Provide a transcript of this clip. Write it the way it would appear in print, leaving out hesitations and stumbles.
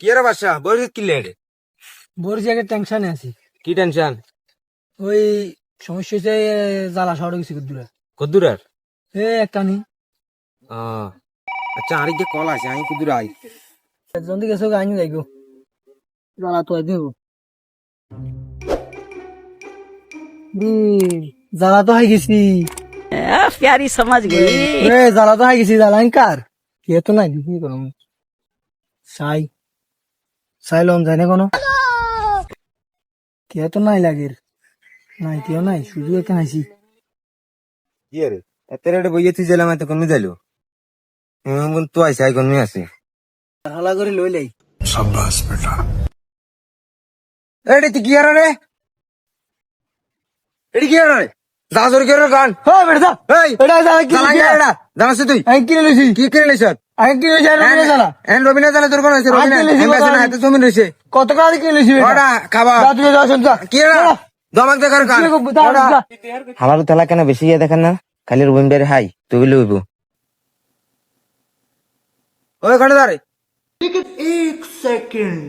কি রে বাসা বড় কি লেড়ে বড় জায়গায় টেনশনে আছি। কি টেনশন? ওই সমস্যা হচ্ছে জ্বালা শহর গেছি দূরে কদ্দুরার? একটা নি আচ্ছা আরেক যে কল আছে আমি কুদুর আই জলদি গেছো আইনি যাইগো জ্বালা তো দেব জ্বালা তো হাই গেছি प्यारी समझ गई। জ্বালা তো হাই গেছি জ্বালা কার কে তো নাই কি করম সাই সাই লন যায় না কোনো কে তো নাই লাগের নাই কেউ নাই শুধু এখানে আইছি কি রে এত রেটে বইয়ে তুই গেলাম এত কমে যাইলো তো আইসে আই কমে আছে হালা করে লই লাই এডি তুই কি আর রে এডি কি আর রে যা জোর করে গান হ্যাঁ বেটা এই এটা জ্বালা কি চালাঙ্গা এডা জানাস তুই আমি কিনে লইছি কি কিনে নিছ আমি কিনে লইছি আর জ্বালা এন রবিনা জানা তোর কোন আছে রবিনা কিনে লইছি এমবাসি না বাবা। হাতে জমি রইছে কত টাকা কিনে লইছি ওটা খাবা যা তুই যা শুন যা কি রে দমাক দেখার গান হালার তেলা কেন বেশি ইয়ে দেখেন না খালি রবিন বের হাই তুই বলে হইব ওই ঘরে দাঁড়ে 1 সেকেন্ড